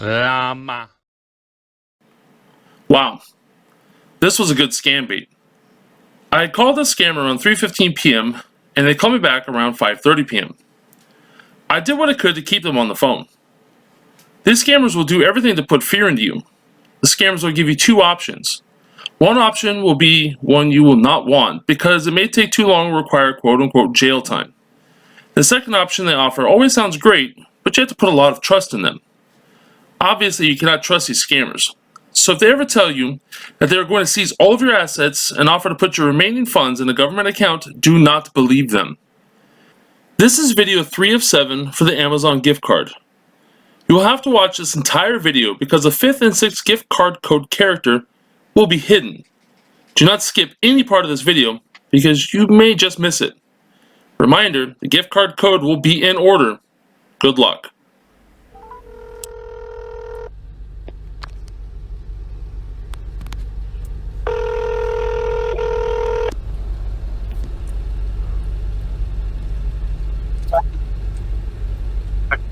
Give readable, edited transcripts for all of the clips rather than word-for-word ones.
Llama. Wow, this was a good scam bait. I had called the scammer around 3:15 p.m. and they called me back around 5:30 p.m. I did what I could to keep them on the phone. These scammers will do everything to put fear into you. The scammers will give you two options. One option will be one you will not want because it may take too long and require quote unquote jail time. The second option they offer always sounds great, but you have to put a lot of trust in them. Obviously, you cannot trust these scammers. So if they ever tell you that they are going to seize all of your assets and offer to put your remaining funds in a government account, do not believe them. This is video 3 of 7 for the Amazon gift card. You will have to watch this entire video because the 5th and 6th gift card code character will be hidden. Do not skip any part of this video because you may just miss it. Reminder, the gift card code will be in order. Good luck.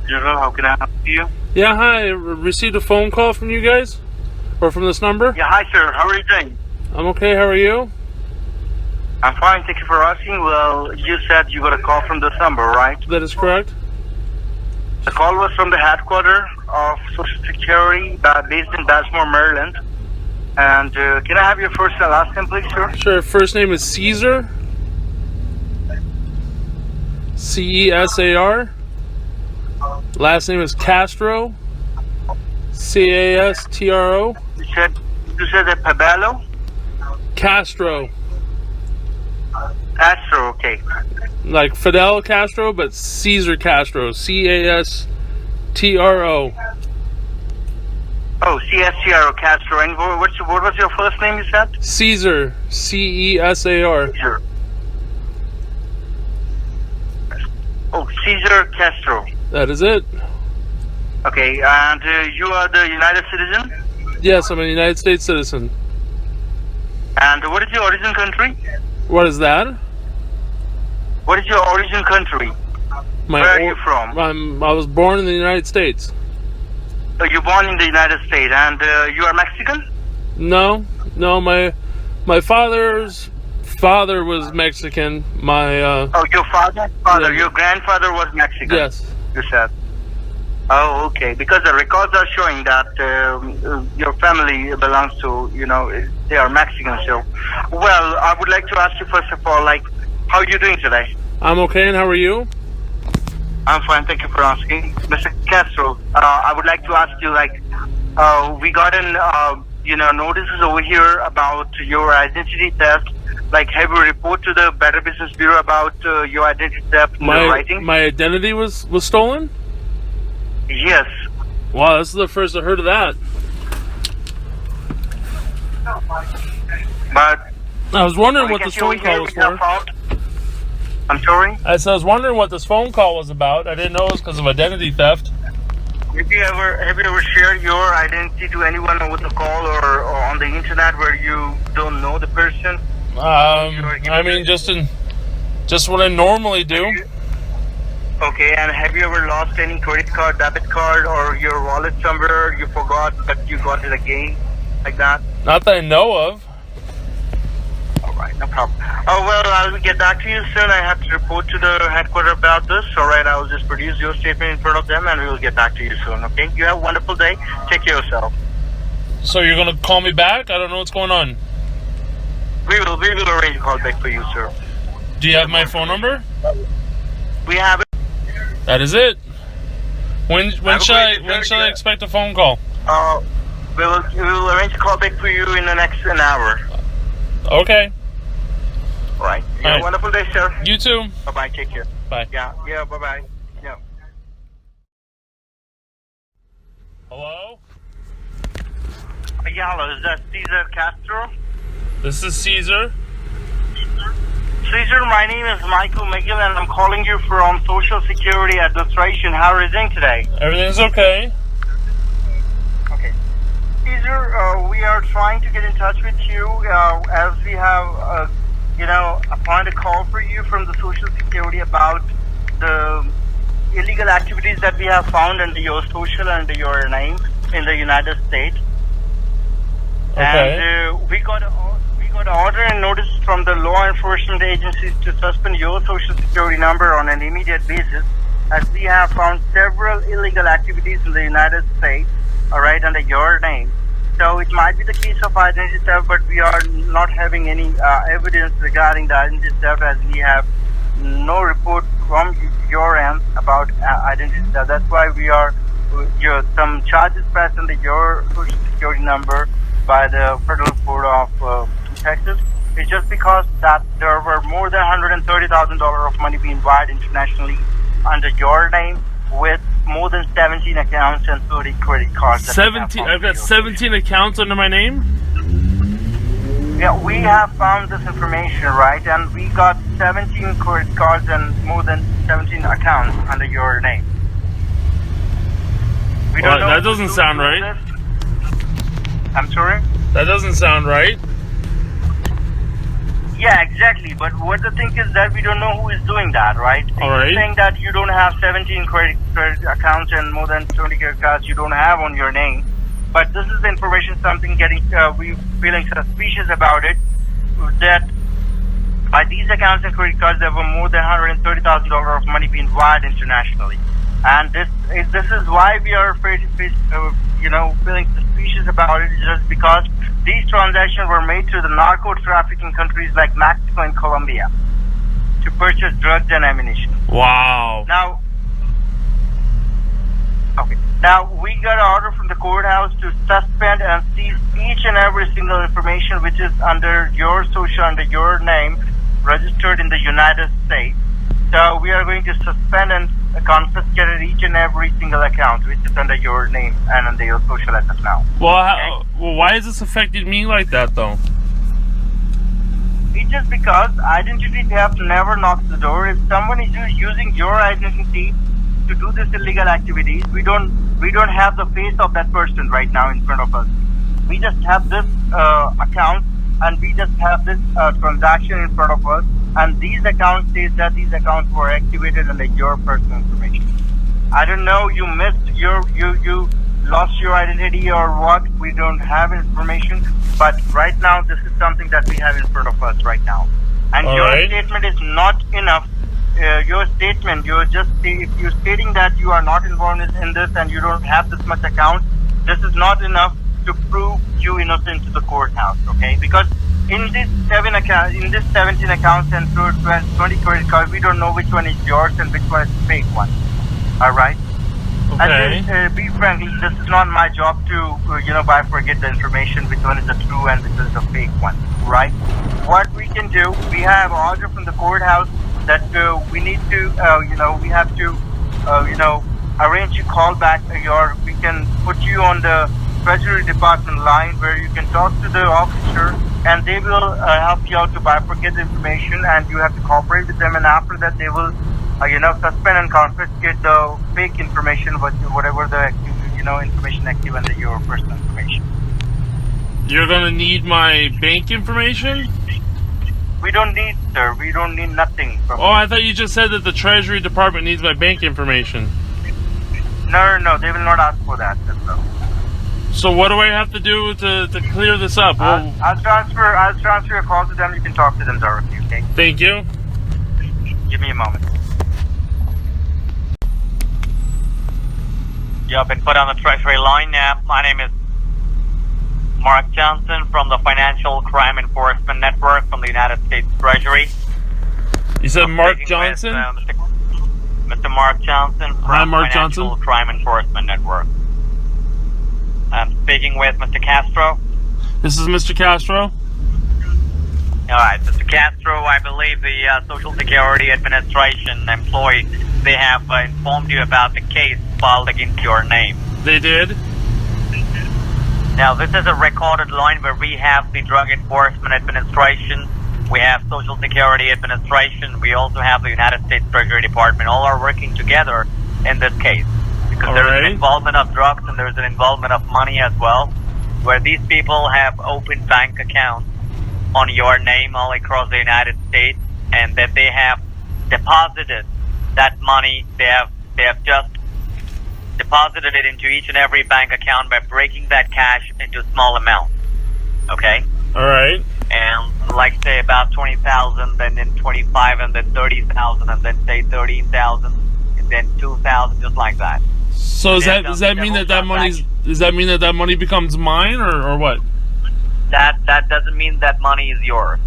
General, how can I help you? Yeah, hi. I received a phone call from you guys? Or from this number? Yeah, hi sir. How are you doing? I'm okay, how are you? I'm fine. Thank you for asking. Well, you said you got a call from this number, right? That is correct. The call was from the headquarters of Social Security based in Baltimore, Maryland. And can I have your first and last name, please, sir? Sure, first name is Caesar. Cesar. Last name is Castro. Castro. You said that Pabello? Castro. Castro, okay. Like Fidel Castro, but Caesar Castro. Castro. Oh, CSTRO, Castro. And what was your first name, you said? Caesar. Cesar. Caesar. Oh, Caesar Castro. That is it. Okay, and you are the United citizen? Yes, I'm a United States citizen. And what is your origin country? What is that? What is your origin country? Where are you from? I was born in the United States. So you're born in the United States, and you are Mexican? No, my father's father was Mexican. Oh, your father? Yeah. Your grandfather was Mexican? Yes. You said. Oh, okay. Because the records are showing that your family belongs to, they are Mexican. So, well, I would like to ask you first of all, how are you doing today? I'm okay, and how are you? I'm fine. Thank you for asking, Mr. Castro. I would like to ask you, we got notices over here about your identity theft. Have you report to the Better Business Bureau about your identity theft in writing? My identity was stolen? Yes. Wow, this is the first I heard of that. But I was wondering what this phone call was for. I'm sorry? I was wondering what this phone call was about. I didn't know it was because of identity theft. Have you ever shared your identity to anyone over the call or on the internet where you don't know the person? I mean, just what I normally do. Okay, and have you ever lost any credit card, debit card, or your wallet somewhere you forgot but you got it again, like that? Not that I know of. Alright, no problem. Oh, well, I'll get back to you soon. I have to report to the headquarters about this. Alright, I'll just produce your statement in front of them and we will get back to you soon, okay? You have a wonderful day. Take care of yourself. So you're going to call me back? I don't know what's going on. We will arrange a call back for you, sir. Do you have my phone number? We have it. That is it. When shall I expect a phone call? We will arrange a call back for you in the next an hour. Okay. All right. You have a wonderful day, sir. You too. Bye-bye. Take care. Bye. Yeah, bye-bye. Yeah. Hello? Yeah, hello. Is that Cesar Castro? This is Caesar. Caesar, my name is Michael McGill, and I'm calling you from Social Security Administration. How are you doing today? Everything's okay. Okay. Caesar, we are trying to get in touch with you as we have, appointed a call for you from the Social Security about the illegal activities that we have found under your social and under your name. in the United States. Okay. And we got an order and notice from the law enforcement agencies to suspend your social security number on an immediate basis, as we have found several illegal activities in the United States, all right, under your name. So it might be the case of identity theft, but we are not having any evidence regarding the identity theft, as we have no report from your end about identity theft. That's why we are some charges pressed under your social security number by the federal court of Texas. It's just because that there were more than $130,000 of money being wired internationally under your name, with more than 17 accounts and 30 credit cards. 17. I've got 17 accounts under my name. Yeah, we have found this information, right? And we got 17 credit cards and more than 17 accounts under your name. We Well, don't know that doesn't sound right. I'm sorry? That doesn't sound right. Yeah, exactly. But what the thing is that we don't know who is doing that, right? All right. You're saying that you don't have 17 credit accounts and more than 20 credit cards you don't have on your name. But this is the information, something we feeling suspicious about it, that by these accounts and credit cards there were more than $130,000 of money being wired internationally. And this is why we are feeling suspicious about it, just because these transactions were made to the narco trafficking countries like Mexico and Colombia to purchase drugs and ammunition. Wow. Now, we got an order from the courthouse to suspend and seize each and every single information which is under your social, under your name, registered in the United States. So we are going to suspend and confiscate each and every single account which is under your name and under your social as of now. Well, why is this affecting me like that, though? It's just because identity theft never knocks the door. If someone is using your identity to do this illegal activities, we don't have the face of that person right now in front of us. We just have this account, and we just have this transaction in front of us, and these accounts say that these accounts were activated under your personal information. I don't know, you missed you lost your identity or what, we don't have information, but right now this is something that we have in front of us right now. And your statement is not enough. Your statement, if you're stating that you are not involved in this and you don't have this much account, this is not enough to prove you innocent to the courthouse, okay? Because in this 17 accounts and 20 credit cards, we don't know which one is yours and which one is the fake one. All right. Okay. And be frankly, this is not my job to bifurcate the information, which one is the true and which is the fake one. Right. What we can do, we have an order from the courthouse that we need to, we have to, arrange a call back. We can put you on the Treasury Department line where you can talk to the officer, and they will help you out to bifurcate the information, and you have to cooperate with them. And after that, they will, suspend and confiscate the fake information, whatever the information active under your personal information. You're gonna need my bank information? We don't need, sir. We don't need nothing from Oh, I thought you just said that the Treasury Department needs my bank information. No, they will not ask for that. So. So what do I have to do to clear this up? I'll transfer your call to them. You can talk to them directly, okay? Thank you. Give me a moment. You have been put on the Treasury line now. My name is Mark Johnson from the Financial Crime Enforcement Network from the United States Treasury. You said Mark Speaking Johnson? With, Mr. Mark Johnson from Hi, Mark Financial Johnson. Crime Enforcement Network. I'm speaking with Mr. Castro. This is Mr. Castro. All right, Mr. Castro, I believe the Social Security Administration employee, they have informed you about the case filed against your name. They did? Now, this is a recorded line where we have the Drug Enforcement Administration, we have Social Security Administration, we also have the United States Treasury Department. All are working together in this case. Because there is an involvement of drugs and there is an involvement of money as well, where these people have opened bank accounts on your name all across the United States, and that they have deposited that money. They have just deposited it into each and every bank account by breaking that cash into small amounts. Okay? All right. And like say about 20,000, and then 25, and then 30,000, and then say 13,000, and then 2,000, just like that. So does that mean that money becomes mine, or what? That doesn't mean that money is yours.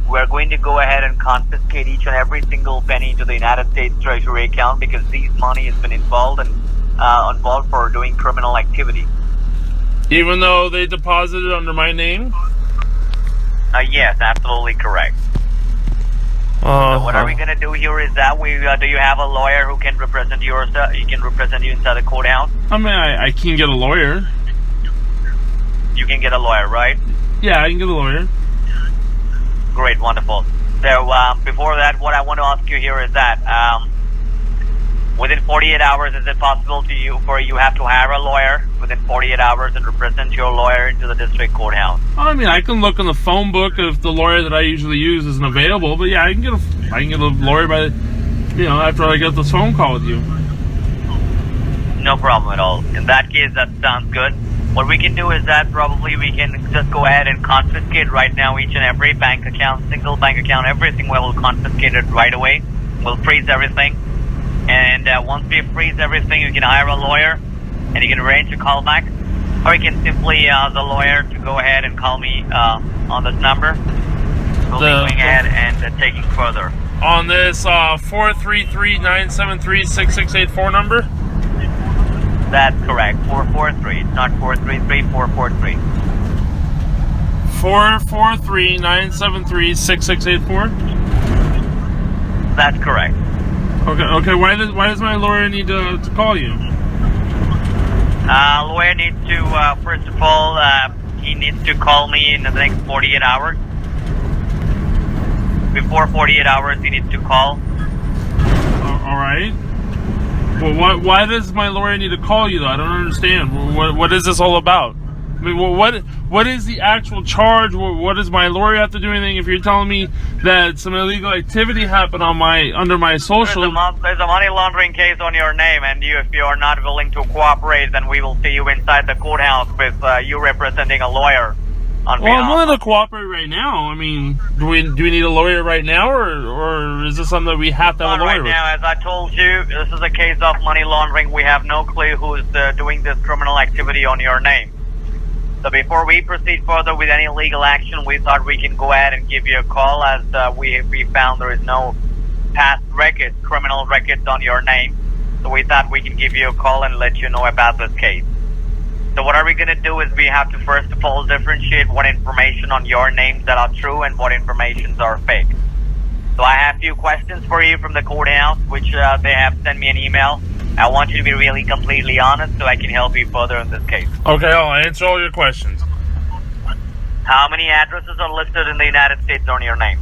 We're going to go ahead and confiscate each and every single penny into the United States Treasury account because these money has been involved for doing criminal activity. Even though they deposited under my name? Yes, absolutely correct. So what are we gonna do here is that do you have a lawyer who can represent you, he can represent you inside the courthouse? I mean, I can get a lawyer. You can get a lawyer, right? Yeah, I can get a lawyer. Great, wonderful. So before that, what I want to ask you here is that within 48 hours, is it possible for you have to hire a lawyer within 48 hours and represent your lawyer into the district courthouse? I mean, I can look in the phone book if the lawyer that I usually use isn't available. But yeah, I can get a lawyer after I get this phone call with you. No problem at all. In that case, that sounds good. What we can do is that probably we can just go ahead and confiscate right now each and every bank account, single bank account, everything. We will confiscate it right away. We'll freeze everything. And once we freeze everything, you can hire a lawyer and you can arrange a call back. Or you can simply ask the lawyer to go ahead and call me on this number. We'll be going ahead and taking further. On this 433-973-6684 number? That's correct. 443. It's not 433, 443. 443-973-6684? That's correct. Okay. Why does my lawyer need to call you? Lawyer needs to, first of all, he needs to call me in the next 48 hours. Before 48 hours, he needs to call. All right. Well, why does my lawyer need to call you, though? I don't understand. What is this all about? I mean, what is the actual charge? What does my lawyer have to do anything if you're telling me that some illegal activity happened under my social? There's a money laundering case on your name, and if you are not willing to cooperate, then we will see you inside the courthouse with you representing a lawyer. I'm willing to cooperate right now. I mean, do we need a lawyer right now, or is this something that we have to have a lawyer right now? As I told you, this is a case of money laundering. We have no clue who's doing this criminal activity on your name. So before we proceed further with any legal action, we thought we can go ahead and give you a call, as we found there is no past records, criminal records on your name. So we thought we can give you a call and let you know about this case. So what are we going to do is we have to first of all differentiate what information on your names that are true and what informations are fake. So I have a few questions for you from the courthouse, which they have sent me an email. I want you to be really completely honest so I can help you further in this case. Okay, I'll answer all your questions. How many addresses are listed in the United States on your name?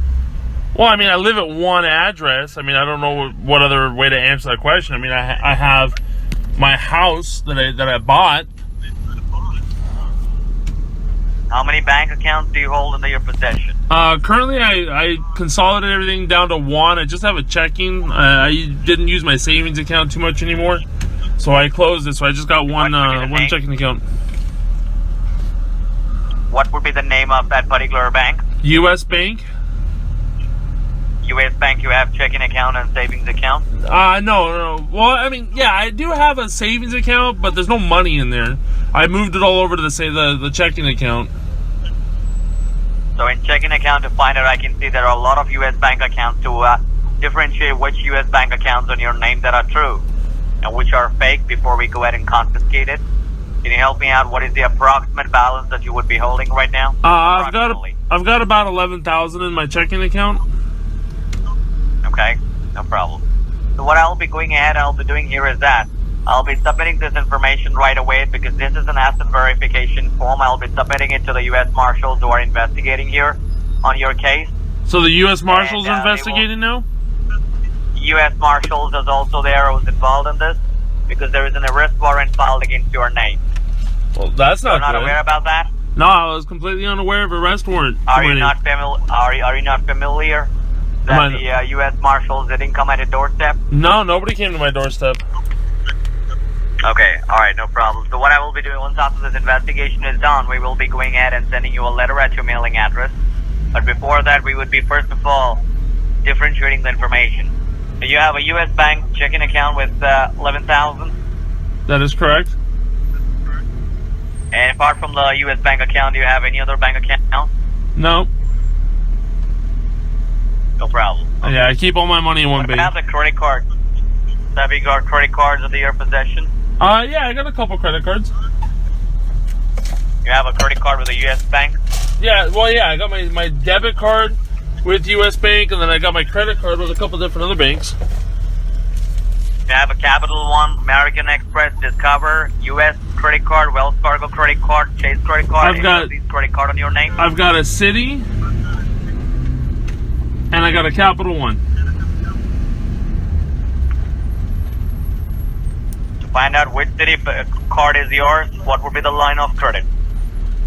Well, I mean, I live at one address. I mean, I don't know what other way to answer that question. I mean, I have my house that I bought. How many bank accounts do you hold under your possession? Currently, I consolidated everything down to one. I just have a checking. I didn't use my savings account too much anymore, so I closed it. So I just got one checking account. What would be the name of that particular bank? U.S. Bank. U.S. Bank, you have checking account and savings account? No. Well, I mean, yeah, I do have a savings account, but there's no money in there. I moved it all over to the checking account. So in checking account, to find out, I can see there are a lot of U.S. bank accounts. To differentiate which U.S. bank accounts on your name that are true and which are fake before we go ahead and confiscate it. Can you help me out? What is the approximate balance that you would be holding right now? I've got about 11,000 in my checking account. Okay, no problem. So what I'll be doing here is that I'll be submitting this information right away because this is an asset verification form. I'll be submitting it to the U.S. Marshals who are investigating here on your case. So the U.S. Marshals are investigating now? U.S. Marshals is also there who's involved in this because there is an arrest warrant filed against your name. Well, that's not good. You're not aware about that? No, I was completely unaware of arrest warrant. Are you not familiar that the U.S. Marshals didn't come at your doorstep? No, nobody came to my doorstep. Okay, alright, no problem. So what I will be doing once after this investigation is done, we will be going ahead and sending you a letter at your mailing address. But before that, we would be first of all differentiating the information. So you have a U.S. bank checking account with 11,000, That is correct. and apart from the U.S. bank account, do you have any other bank account? No. No problem. Yeah, I keep all my money in one What bank. about the credit card? Have you got credit cards in your possession? Yeah, I got a couple credit cards. You have a credit card with a U.S. bank? Yeah, well, yeah, I got my debit card with U.S. Bank, and then I got my credit card with a couple different other banks. You have a Capital One, American Express, Discover, U.S. credit card, Wells Fargo credit card, Chase credit card. I've got- Any of these credit card on your name? I've got a Citi, and I got a Capital One. To find out which city card is yours, what would be the line of credit?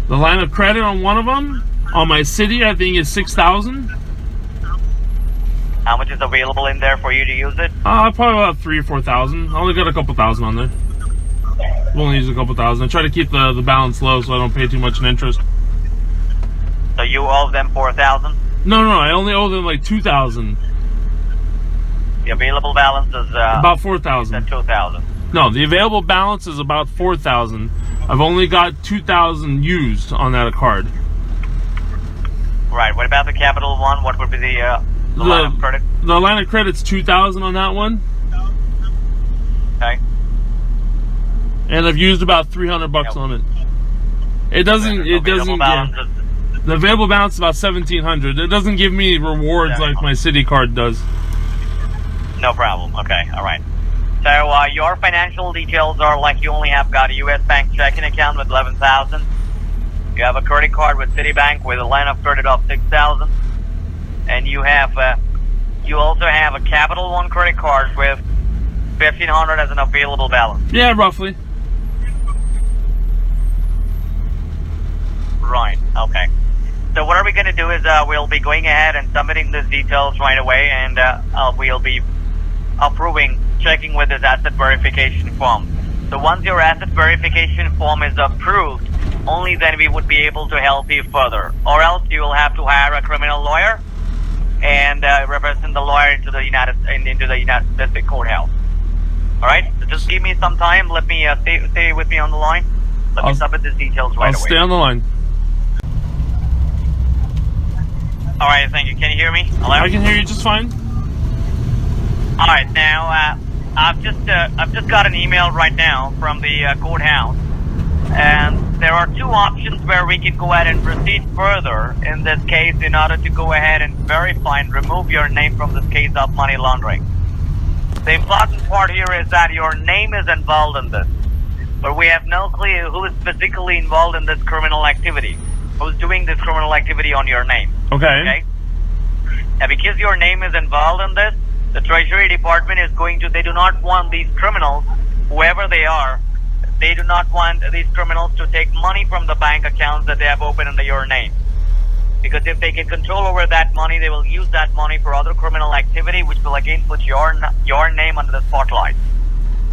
The line of credit on one of them, on my Citi, I think is 6,000. How much is available in there for you to use it? Probably about 3,000 or 4,000. I only got a couple thousand on there. I've only used a couple thousand. I try to keep the balance low so I don't pay too much in interest. So you owe them 4,000. No, I only owe them like 2,000. The available balance is About 4,000. 2,000. No, the available balance is about 4,000. I've only got 2,000 used on that card. Right. What about the Capital One? What would be the line of credit? The line of credit's 2,000 on that one, Okay. and I've used about 300 bucks on it. It doesn't. It Available doesn't. balance Yeah, is the available balance is about 1,700. It doesn't give me rewards like my Citi card does. no problem. Okay. All right. So your financial details are like you only have got a U.S. bank checking account with 11,000. You have a credit card with Citibank with a line of credit of 6,000, and you have you also have a Capital One credit card with 1,500 as an available balance. Yeah, roughly. Right. Okay. So what are we going to do is we'll be going ahead and submitting these details right away, and we'll be approving, checking with this asset verification form. So once your asset verification form is approved, only then we would be able to help you further. Or else you will have to hire a criminal lawyer and represent the lawyer into the United District Courthouse. All right. So just give me some time. Let me stay with me on the line. Let me submit these details right I'll away. stay on the line. All right. Thank you. Can you hear me? Hello. I can hear you just fine. All right, now I've just got an email right now from the courthouse, and there are two options where we can go ahead and proceed further in this case in order to go ahead and verify and remove your name from this case of money laundering. The important part here is that your name is involved in this, but we have no clue who is physically involved in this criminal activity, who's doing this criminal activity on your name. Okay. Now, because your name is involved in this, the Treasury Department is they do not want these criminals, whoever they are, they do not want these criminals to take money from the bank accounts that they have opened under your name. Because if they get control over that money, they will use that money for other criminal activity, which will again put your name under the spotlight.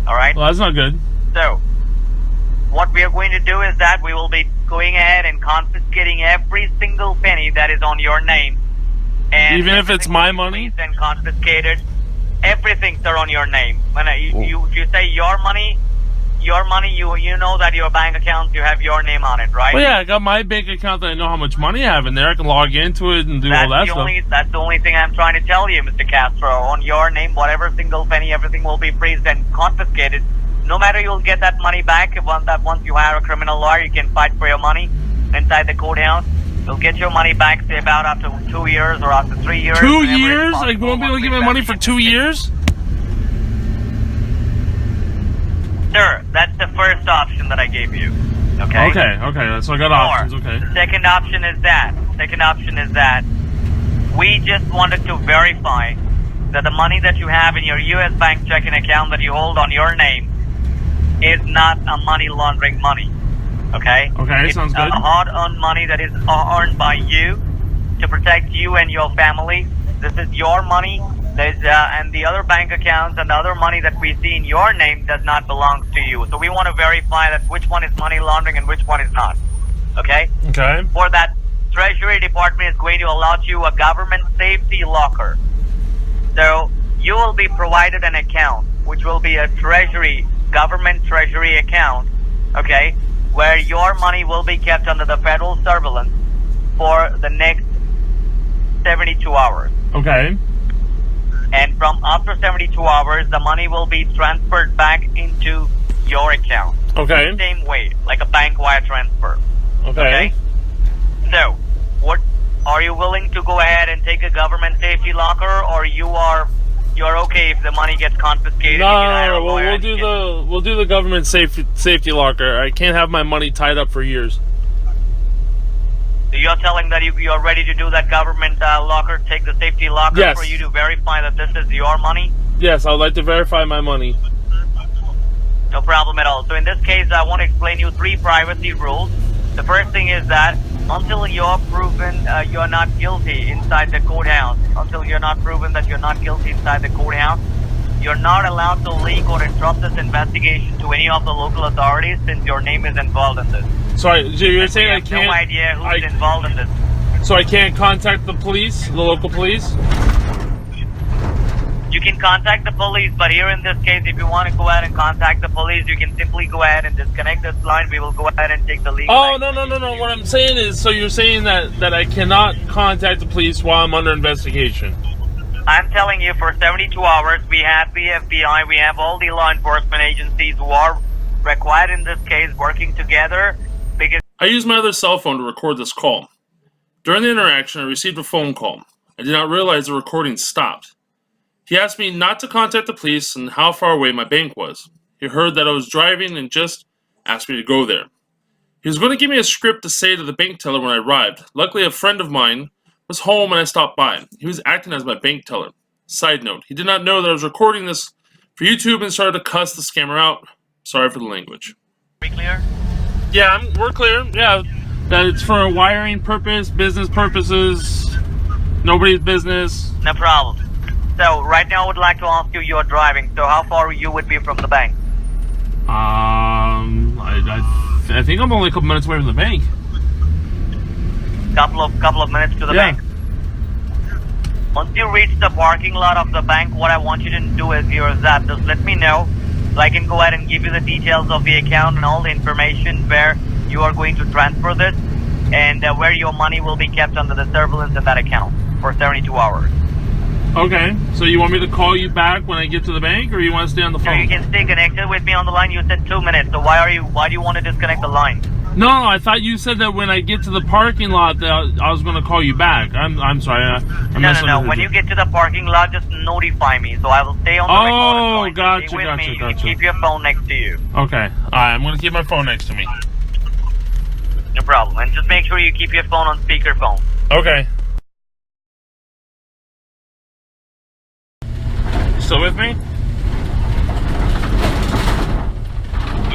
All right? Well, that's not good. So, what we are going to do is that we will be going ahead and confiscating every single penny that is on your name. And Even if it's my money? And confiscated. Everything's on your name. When you say your money, you know that your bank account, you have your name on it, right? Well, yeah, I got my bank account that I know how much money I have in there. I can log into it and do all that stuff. That's the only thing I'm trying to tell you, Mr. Castro. On your name, whatever single penny, everything will be freezed and confiscated. No matter, you'll get that money back. Once you hire a criminal lawyer, you can fight for your money inside the courthouse. You'll get your money back, say, about after 2 years or after 3 years. 2 years? I won't be able to get my money for 2 years? Sir, that's the first option that I gave you. Okay? Okay. So I got options, okay. The second option is that we just wanted to verify that the money that you have in your U.S. bank checking account that you hold on your name is not a money laundering money. Okay? Okay, sounds good. It's hard-earned money that is earned by you to protect you and your family. This is your money And the other bank accounts and the other money that we see in your name does not belong to you. So we want to verify that which one is money laundering and which one is not. Okay? Okay. For that, Treasury Department is going to allot you a government safety locker. So you will be provided an account, which will be a government treasury account, okay, where your money will be kept under the federal surveillance for the next 72 hours. Okay. And from after 72 hours, the money will be transferred back into your account. Okay. Same way, like a bank wire transfer. Okay. So, what are you willing to go ahead and take a government safety locker, or you're okay if the money gets confiscated? No, we'll do the government safety locker. I can't have my money tied up for years. So you're telling that you're ready to do that government locker, take the safety locker Yes. for you to verify that this is your money? Yes, I would like to verify my money. No problem at all. So in this case, I want to explain you 3 privacy rules. The first thing is that until you're proven you're not guilty inside the courthouse, you're not allowed to leak or interrupt this investigation to any of the local authorities since your name is involved in this. So you're saying I We have can't? no idea who's involved in this. So I can't contact the police, the local police? You can contact the police, but here in this case, if you want to go ahead and contact the police, you can simply go ahead and disconnect this line. We will go ahead and take the legal Oh, action. no. What I'm saying is, so you're saying that I cannot contact the police while I'm under investigation? I'm telling you, for 72 hours, we have the FBI, we have all the law enforcement agencies who are required in this case working together because... I used my other cell phone to record this call. During the interaction, I received a phone call. I did not realize the recording stopped. He asked me not to contact the police and how far away my bank was. He heard that I was driving and just asked me to go there. He was going to give me a script to say to the bank teller when I arrived. Luckily, a friend of mine was home and I stopped by. He was acting as my bank teller. Side note, he did not know that I was recording this for YouTube and started to cuss the scammer out. Sorry for the language. Are we clear? Yeah, we're clear. Yeah, that it's for a wiring purpose, business purposes, nobody's business. No problem. So, right now I would like to ask you, you're driving, so how far you would be from the bank? I think I'm only a couple minutes away from the bank. Couple of minutes to the bank. Once you reach the parking lot of the bank, what I want you to do is just let me know so I can go ahead and give you the details of the account and all the information where you are going to transfer this and where your money will be kept under the surveillance in that account for 72 hours. Okay, so you want me to call you back when I get to the bank, or you want to stay on the So phone? you can stay connected with me on the line. You said 2 minutes, so why do you want to disconnect the line? No, I thought you said that when I get to the parking lot that I was going to call you back. I'm sorry. No. When you get to the parking lot, just notify me, so I will stay on the recorded line. Gotcha, Stay with gotcha, me. You gotcha. can keep your phone next to you. Okay, all right. I'm going to keep my phone next to me. No problem. And just make sure you keep your phone on speakerphone. Okay. Still with me?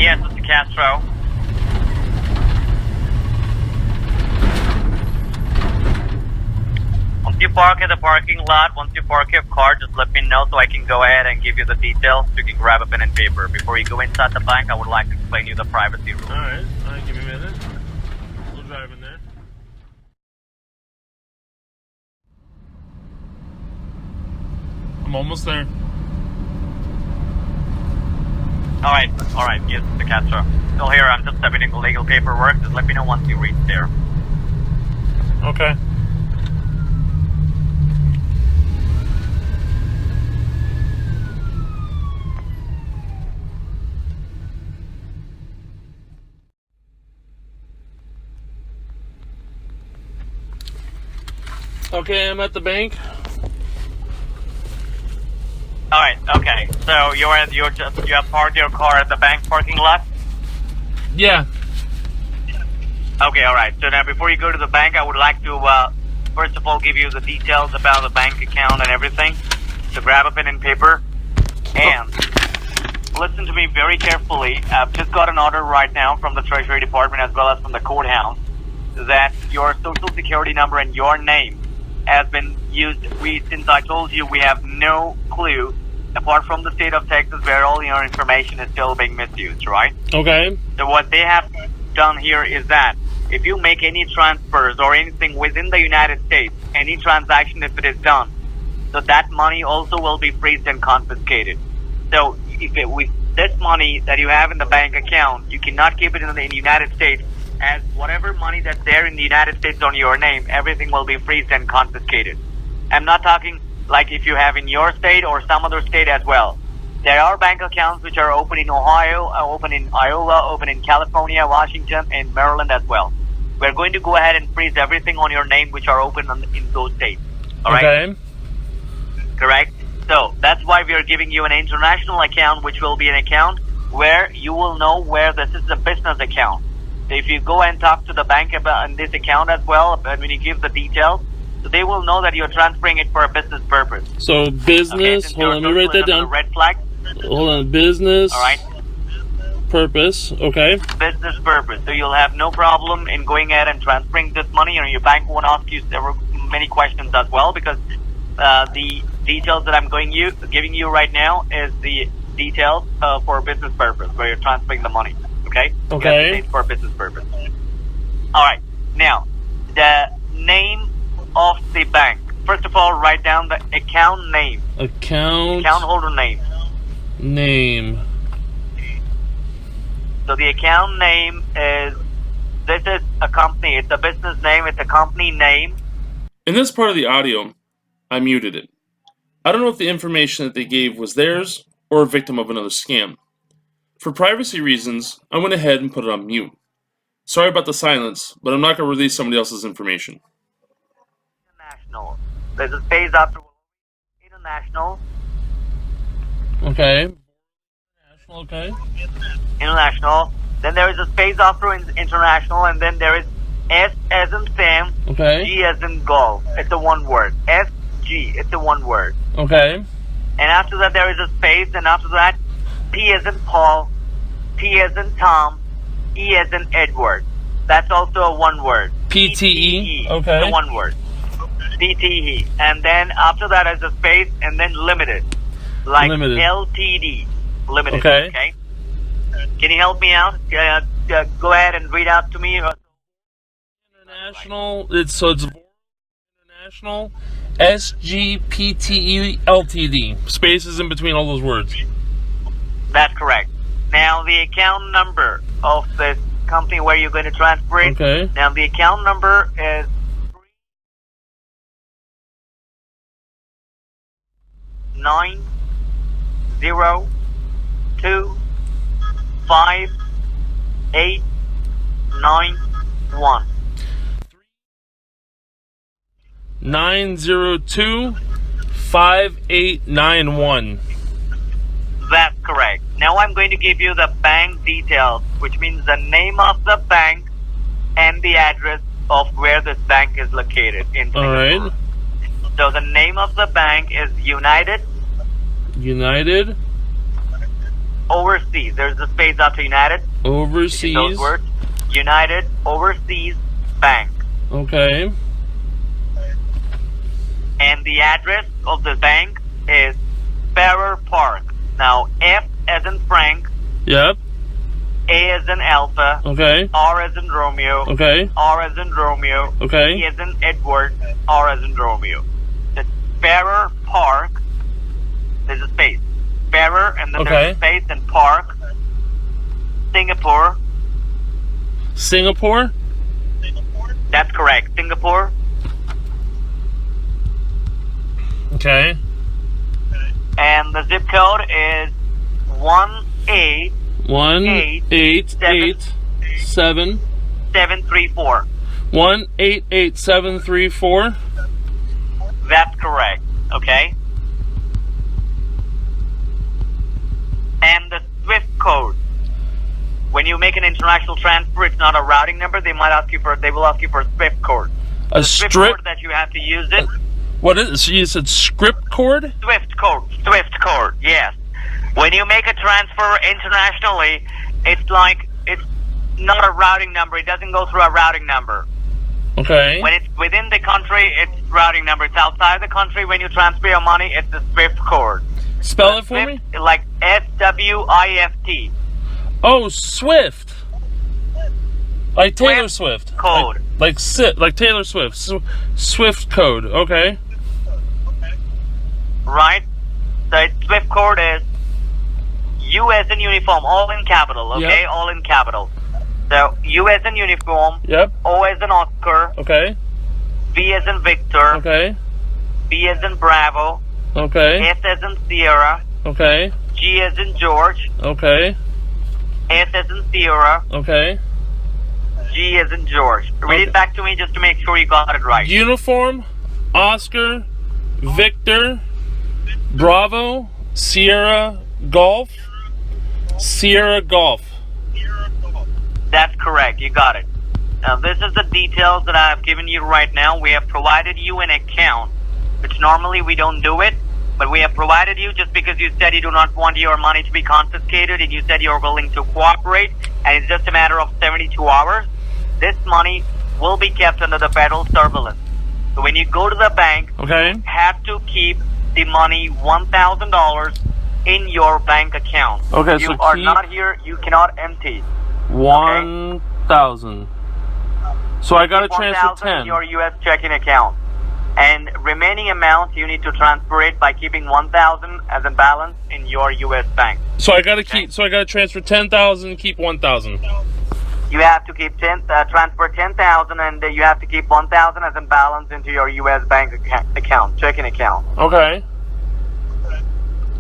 Yes, Mr. Castro. Once you park at the parking lot, once you park your car, just let me know so I can go ahead and give you the details. You can grab a pen and paper. Before you go inside the bank, I would like to explain you the privacy rules. All right, give me a minute. We'll drive in there. I'm almost there. Alright, yes, Mr. Castro. Still here, I'm just submitting the legal paperwork. Just let me know once you reach there. Okay. Okay, I'm at the bank. Alright, okay. So you have parked your car at the bank parking lot? Yeah. Okay, alright. So now before you go to the bank, I would like to first of all give you the details about the bank account and everything. So grab a pen and paper and listen to me very carefully. I've just got an order right now from the Treasury Department as well as from the courthouse that your social security number and your name has been used. Since I told you, we have no clue, apart from the state of Texas, where all your information is still being misused, right? Okay. So what they have done here is that if you make any transfers or anything within the United States, any transaction if it is done, so that money also will be freezed and confiscated. So with this money that you have in the bank account, you cannot keep it in the United States, as whatever money that's there in the United States on your name, everything will be freezed and confiscated. I'm not talking like if you have in your state or some other state as well. There are bank accounts which are open in Ohio, open in Iowa, open in California, Washington, and Maryland as well. We're going to go ahead and freeze everything on your name which are open in those states. All right? Okay. Correct? So that's why we are giving you an international account, which will be an account where you will know where this is a business account. So if you go and talk to the bank about in this account as well, and when you give the details, so they will know that you're transferring it for a business purpose. So business, Okay, hold on, let me write that down. Red flag. Hold on, business. All right. Purpose, okay. Business purpose. So you'll have no problem in going ahead and transferring this money, or your bank won't ask you many questions as well, because the details that I'm giving you right now is the details for a business purpose, where you're transferring the money. Okay. Okay. For a business purpose. All right. Now, the name of the bank. First of all, write down the account name. Account holder name. Name. So the account name is, this is a company. It's a business name. It's a company name. In this part of the audio, I muted it. I don't know if the information that they gave was theirs or a victim of another scam. For privacy reasons, I went ahead and put it on mute. Sorry about the silence, but I'm not going to release somebody else's information. International. There's a space after international. Okay. Okay. International. Then there is a space after international, and then there is S as in Sam, Okay. G as in golf. It's a one word. S G. It's a one word. Okay. And after that there is a space, and after that P as in Paul, T as in Tom, E as in Edward. That's also a one word. PTE. Okay. It's a one word. PTE. And then after that is a space, and then limited. Like Limited. LTD. Limited. Okay. Okay. Can you help me out? Go ahead and read out to me. International. It's international. SGPTE Ltd. Spaces in between all those words. That's correct. Now the account number of this company where you're going to transfer it. Okay. Now the account number is 9025891. 9025891. That's correct. Now I'm going to give you the bank details, which means the name of the bank and the address of where this bank is located in Singapore. All right. So the name of the bank is United Overseas. There's a space after United. Overseas. Those words. United Overseas Bank. Okay. And the address of the bank is Farrer Park. Now, F as in Frank, Yep. A as in Alpha, Okay. R as in Romeo, Okay. R as in Romeo, Okay. E as in Edward, R as in Romeo. The Farrer Park, there's a space. Farrer, and then there's a space, and Park, Singapore. Singapore? That's correct. Singapore. Okay. And the zip code is 18887. 734. 188734. That's correct. Okay. And the SWIFT code. When you make an international transfer, it's not a routing number. They will ask you for a SWIFT code. A The SWIFT strip? code that you have to use it. What is it? So you said script cord? SWIFT code. SWIFT code. Yes. When you make a transfer internationally, it's not a routing number. It doesn't go through a routing number. Okay. When it's within the country, it's routing number. It's outside the country. When you transfer your money, it's the SWIFT code. Spell it for SWIFT, me. like SWIFT. Oh, Swift. Like Taylor Swift. Code. Like Taylor Swift. Swift code. Okay. Right? So its SWIFT code is U as in uniform, all in capital, okay? Yep. All in capital. So U as in uniform, Yep. O as in Oscar, Okay. V as in Victor, Okay. B as in Bravo, Okay. S as in Sierra, Okay. G as in George, Okay. S as in Sierra, Okay. G as in George. Read Okay. it back to me just to make sure you got it right. Uniform, Oscar, Victor, Bravo, Sierra, Golf, Sierra, Golf. That's correct. You got it. Now, this is the details that I have given you right now. We have provided you an account, which normally we don't do it, but we have provided you just because you said you do not want your money to be confiscated and you said you're willing to cooperate, and it's just a matter of 72 hours. This money will be kept under the federal surveillance. So when you go to the bank, Okay. you have to keep the money $1,000 in your bank account. Okay, You so are keep- not here. You cannot empty. 1,000. So I gotta transfer 1,000 in 10. your U.S. checking account, and remaining amount you need to transfer it by keeping 1,000 as a balance in your U.S. bank. So I gotta transfer 10,000, keep 1,000. You have to keep transfer 10,000, and you have to keep 1,000 as a balance into your U.S. bank account, checking account. Okay.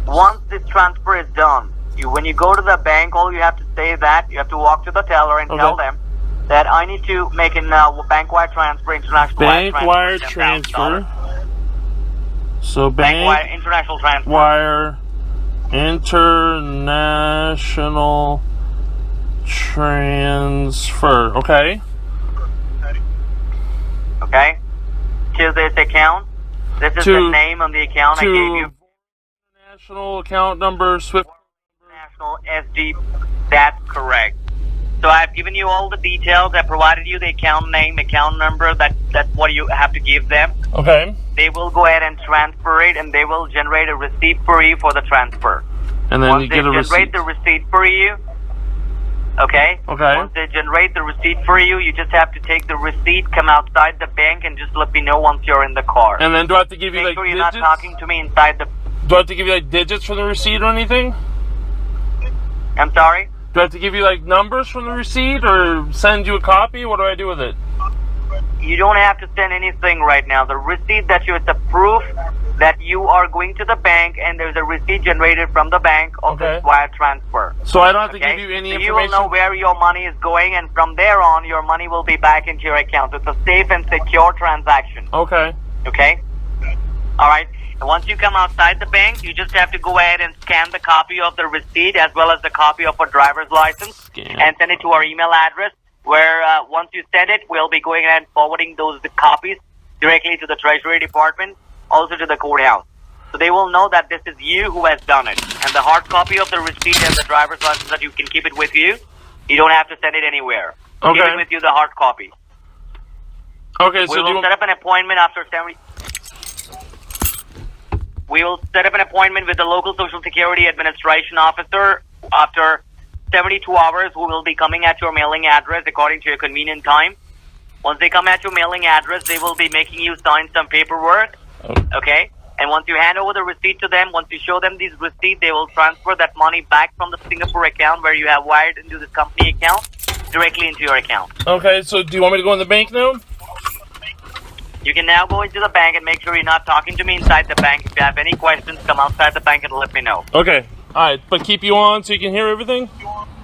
Once this transfer is done, when you go to the bank, all you have to say is that you have to walk to the teller and tell them that I need to make a bank wire transfer, international Bank wire $10,000. transfer. So Bank wire bank international transfer. wire international transfer. Okay. Okay? To this account. This is the name on the account I gave you. National account number, Swift. National SD. That's correct. So I've given you all the details. I provided you the account name, account number. That's what you have to give them. Okay. They will go ahead and transfer it, and they will generate a receipt for you for the transfer. And then Once you they get a generate receipt. the receipt for you, okay? Okay. Once they generate the receipt for you, you just have to take the receipt, come outside the bank, and just let me know once you're in the car. And then do I have to give you Make like sure you're digits? not talking to me inside the... Do I have to give you like digits for the receipt or anything? I'm sorry? Do I have to give you like numbers from the receipt or send you a copy? What do I do with it? You don't have to send anything right now. The receipt that you, it's a proof that you are going to the bank, and there's a receipt generated from the bank of Okay. this wire transfer. So I don't have to Okay? give you any So information? you will know where your money is going, and from there on, your money will be back into your account. So it's a safe and secure transaction. Okay. Okay? All right. And once you come outside the bank, you just have to go ahead and scan the copy of the receipt as well as the copy of a driver's license Scan. and send it to our email address, where once you send it, we'll be going ahead and forwarding those copies directly to the Treasury Department, also to the courthouse. So they will know that this is you who has done it. And the hard copy of the receipt and the driver's license, that you can keep it with you. You don't have to send it anywhere. Okay. Keep it with you, the hard copy. Okay, so We do you will set up an appointment after 70... We will set up an appointment with the local Social Security Administration officer after 72 hours, who will be coming at your mailing address according to your convenient time. Once they come at your mailing address, they will be making you sign some paperwork. Okay? And once you hand over the receipt to them, once you show them these receipts, they will transfer that money back from the Singapore account where you have wired into this company account directly into your account. Okay, so do you want me to go in the bank now? You can now go into the bank and make sure you're not talking to me inside the bank. If you have any questions, come outside the bank and let me know. Okay. Alright, but keep you on so you can hear everything?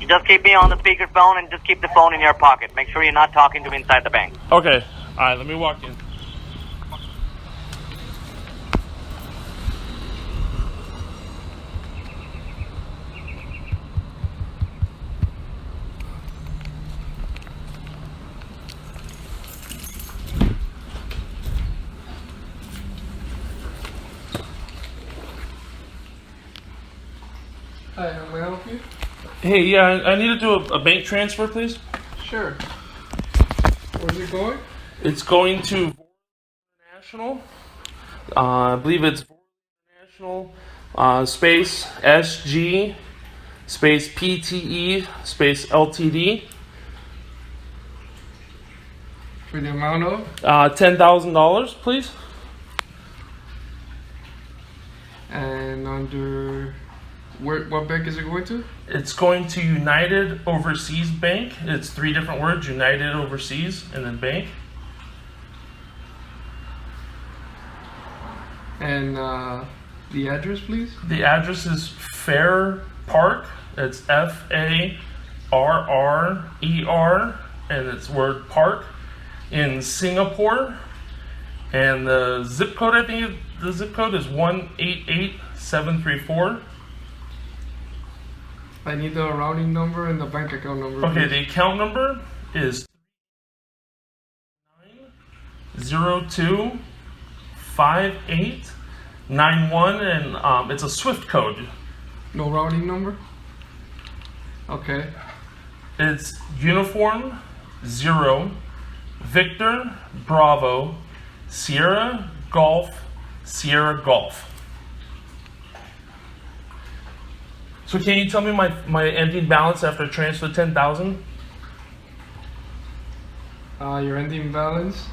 You just keep me on the speakerphone and just keep the phone in your pocket. Make sure you're not talking to me inside the bank. Okay. Alright, let me walk in. Hi, how may I help you? Hey, yeah, I need to do a bank transfer, please. Sure. Where's it going? It's going to International. I believe it's International space SG space PTE space LTD. For the amount of? $10,000, please. And under what bank is it going to? It's going to United Overseas Bank. It's 3 different words: United Overseas and then bank. And the address, please. The address is Fair Park. It's FARRER, and it's word park in Singapore. And the zip code, I think the zip code is 188734. I need the routing number and the bank account number. Okay, please. the account number is 9025891, and it's a SWIFT code. No routing number? Okay. It's Uniform 0 Victor Bravo Sierra Golf Sierra Golf. So can you tell me my ending balance after transfer 10,000? Your ending balance?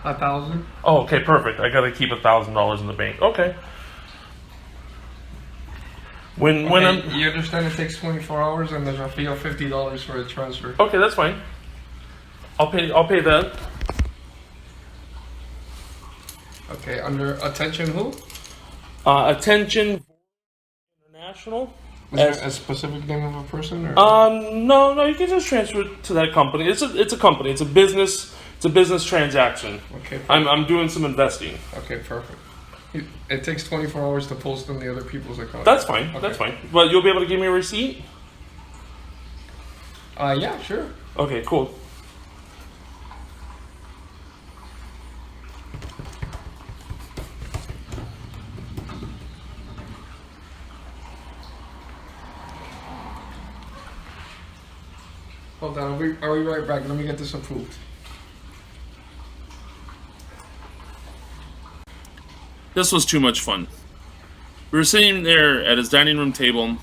1,000. Oh, okay, perfect. I gotta keep $1,000 in the bank. Okay. When I'm You understand it takes 24 hours and there's a fee of $50 for a transfer. okay, that's fine. I'll pay that. Okay, under attention who? Attention International. Is there a specific name of a person or? No, you can just transfer it to that company. It's a company. It's a business transaction. Okay. I'm doing some investing. Okay, perfect. It takes 24 hours to post on the other people's account. That's fine. Okay. That's fine. But you'll be able to give me a receipt? Yeah, sure. Okay, cool. Hold on, are we right back? Let me get this approved. This was too much fun. We were sitting there at his dining room table,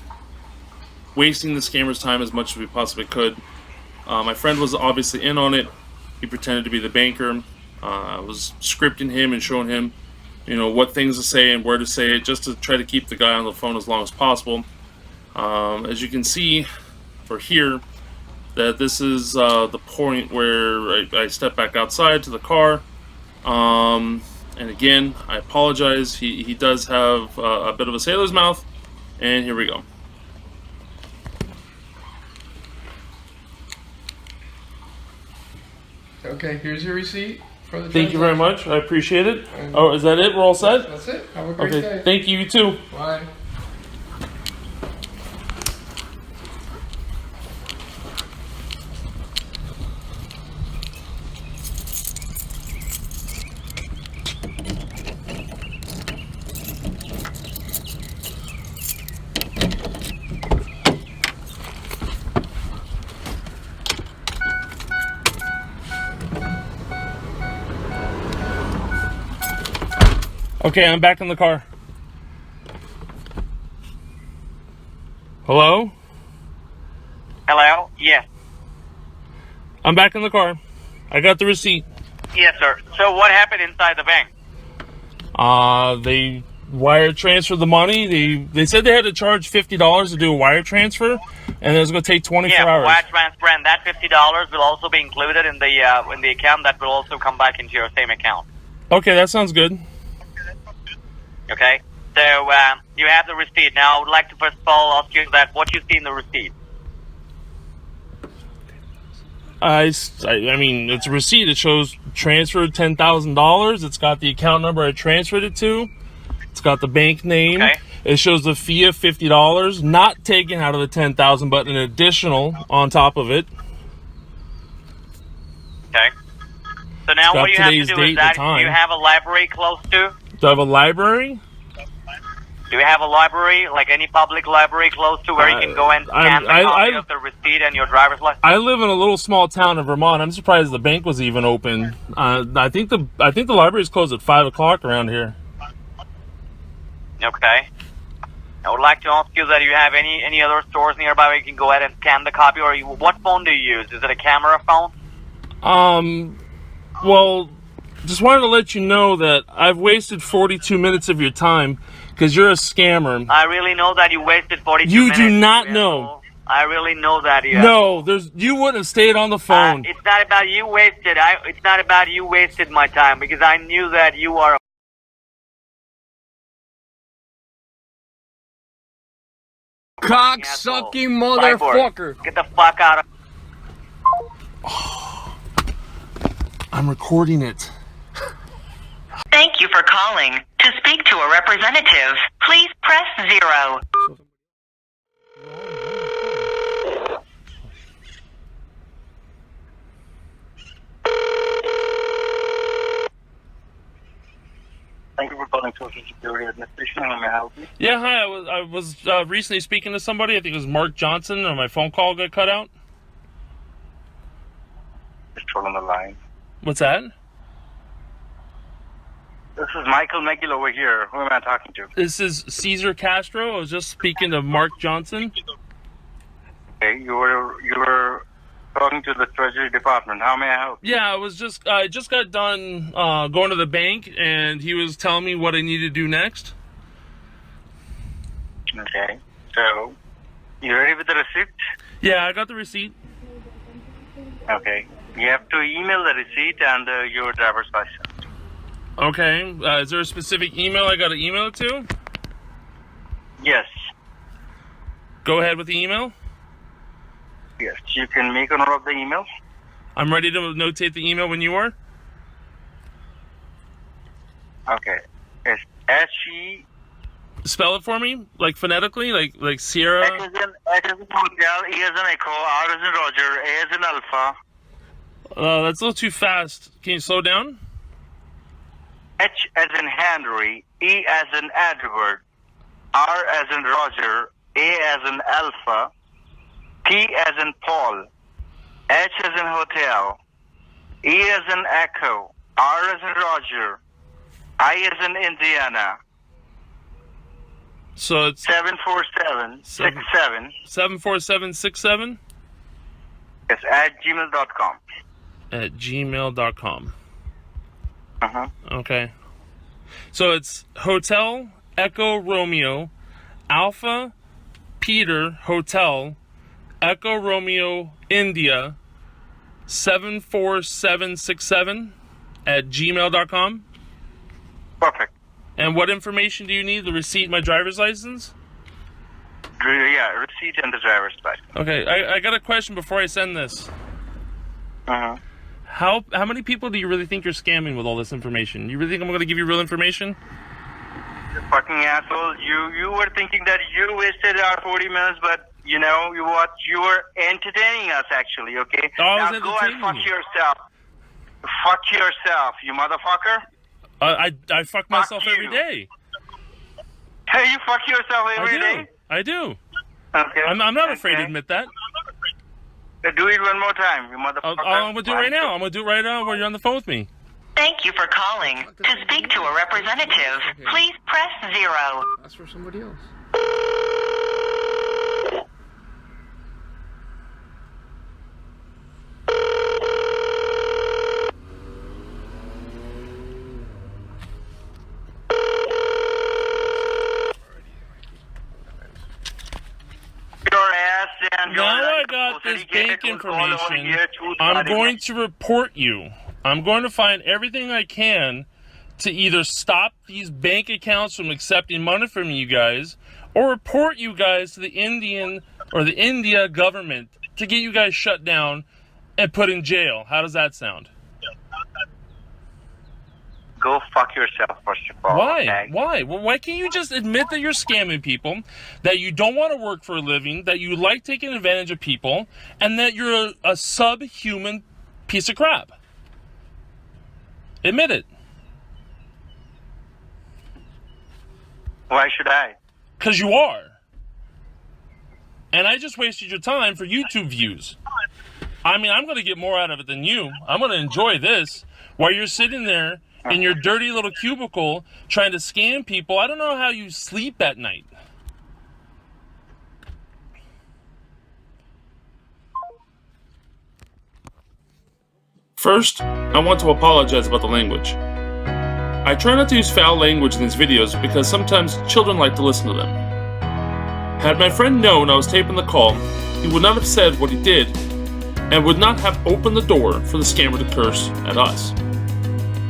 wasting the scammer's time as much as we possibly could. My friend was obviously in on it. He pretended to be the banker. I was scripting him and showing him, what things to say and where to say it, just to try to keep the guy on the phone as long as possible. As you can see, for here, that this is the point where I step back outside to the car. And again, I apologize. He does have a bit of a sailor's mouth. And here we go. Okay, here's your receipt for the Thank you very transaction. much. I appreciate it. And- Oh, is that it? We're all set? That's it. Have a great Okay. day. Thank you. You too. Bye. Okay, I'm back in the car. Hello? Hello? Yes. I'm back in the car. I got the receipt. Yes, sir. So what happened inside the bank? They wire transferred the money. They said they had to charge $50 to do a wire transfer, and it was going to take 24 hours. Wire transfer, and that $50 will also be included in the account. That will also come back into your same account. Okay, that sounds good. Okay? So you have the receipt. Now I would like to first of all ask you that what you see in the receipt. I mean, it's a receipt. It shows transferred $10,000. It's got the account number I transferred it to. It's got the bank name. Okay. It shows the fee of $50, not taken out of the $10,000, but an additional on top of it. Okay? So now Got what you have to today's do date is that and time. you have a library close to. Do I have a library? Do you have a library, like any public library close to where you can go and scan the copy of the receipt and your driver's license? I live in a little small town in Vermont. I'm surprised the bank was even open. I think the library is closed at 5 o'clock around here. Okay. I would like to ask you that you have any other stores nearby where you can go ahead and scan the copy, or what phone do you use? Is it a camera phone? Well, just wanted to let you know that I've wasted 42 minutes of your time because you're a scammer. I really know that you wasted 42 minutes. You do not know. I really know that you. No, you wouldn't have stayed on the phone. It's not about you wasted. It's not about you wasted my time because I knew that you are a cock-sucking motherfucker. Get the fuck out of. I'm recording it. Thank you for calling. To speak to a representative, please press 0. Thank you for calling Social Security Administration. How may I help you? Yeah, hi. I was recently speaking to somebody. I think it was Mark Johnson, and my phone call got cut out. Just hold on the line. What's that? This is Michael McGill over here. Who am I talking to? This is Cesar Castro. I was just speaking to Mark Johnson. Okay, you were talking to the Treasury Department. How may I help? Yeah, I just got done going to the bank, and he was telling me what I need to do next. Okay, so you ready with the receipt? Yeah, I got the receipt. Okay, you have to email the receipt and your driver's license. Okay, is there a specific email I got to email it to? Yes. Go ahead with the email. Yes, you can make a note of the email. I'm ready to notate the email when you are. Okay, it's HE. Spell it for me, like phonetically, like Sierra. H as in hotel, E as in echo, R as in Roger, A as in alpha. That's a little too fast. Can you slow down? H as in Henry, E as in Edward, R as in Roger, A as in Alpha, P as in Paul, H as in Hotel, E as in Echo, R as in Roger, I as in Indiana. So it's 74767. 74767 Yes, at gmail.com. at gmail.com. Uh-huh. Okay. So it's Hotel Echo Romeo Alpha Peter Hotel Echo Romeo India 74767 at gmail.com. Perfect. And what information do you need? The receipt, my driver's license? Yeah, receipt and the driver's license. Okay, I got a question before I send this. Uh-huh. How many people do you really think you're scamming with all this information? You really think I'm going to give you real information? You fucking asshole. You were thinking that you wasted our 40 minutes, but you know what? You were entertaining us, actually, okay? Oh, I was now go and fuck entertaining you. yourself. Fuck yourself, you motherfucker. I fuck myself you. every day. Hey, you fuck yourself every day? I do. Okay. I'm not afraid to admit that. Do it one more time, you motherfucker. I'm going to do it right now. I'm going to do it right now while you're on the phone with me. Thank you for calling. To speak to a representative, please press 0. That's for somebody else. Your ass and Now I got this bank information. I'm going to report you. I'm going to find everything I can to either stop these bank accounts from accepting money from you guys or report you guys to the Indian or the India government to get you guys shut down and put in jail. How does that sound? Go fuck yourself, first of all. Why? Okay? Why? Well, why can't you just admit that you're scamming people, that you don't want to work for a living, that you like taking advantage of people, and that you're a subhuman piece of crap? Admit it. Why should I? Because you are. And I just wasted your time for YouTube views. I mean, I'm going to get more out of it than you. I'm going to enjoy this while you're sitting there in your dirty little cubicle trying to scam people. I don't know how you sleep at night. First, I want to apologize about the language. I try not to use foul language in these videos because sometimes children like to listen to them. Had my friend known I was taping the call, he would not have said what he did and would not have opened the door for the scammer to curse at us.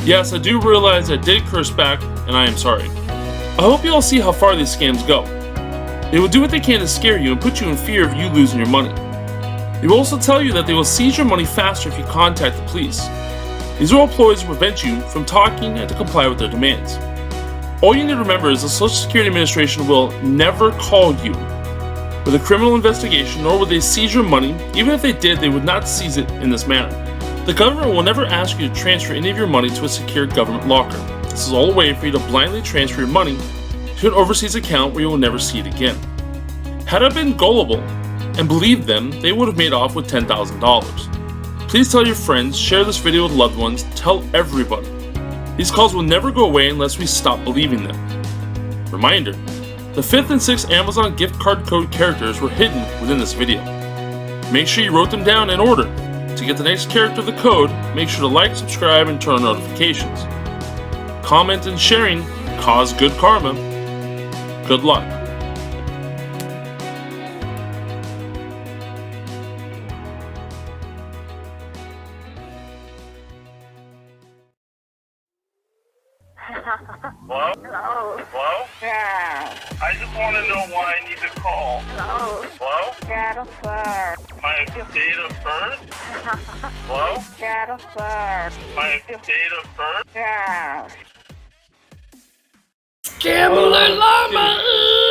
Yes, I do realize I did curse back, and I am sorry. I hope you all see how far these scams go. They will do what they can to scare you and put you in fear of you losing your money. They will also tell you that they will seize your money faster if you contact the police. These are all ploys to prevent you from talking and to comply with their demands. All you need to remember is the Social Security Administration will never call you with a criminal investigation, nor will they seize your money. Even if they did, they would not seize it in this manner. The government will never ask you to transfer any of your money to a secure government locker. This is all a way for you to blindly transfer your money to an overseas account where you will never see it again. Had I been gullible and believed them, they would have made off with $10,000. Please tell your friends, share this video with loved ones, tell everybody. These calls will never go away unless we stop believing them. Reminder, the 5th and 6th Amazon gift card code characters were hidden within this video. Make sure you wrote them down in order. To get the next character of the code, make sure to like, subscribe, and turn on notifications. Comment and sharing cause good karma. Good luck. Hello? Hello. Hello? Yeah. I just want to know why I need to call. Hello. Hello? Jennifer. My date of birth? Hello? Jennifer. My date of birth? Yeah. Scammer llama!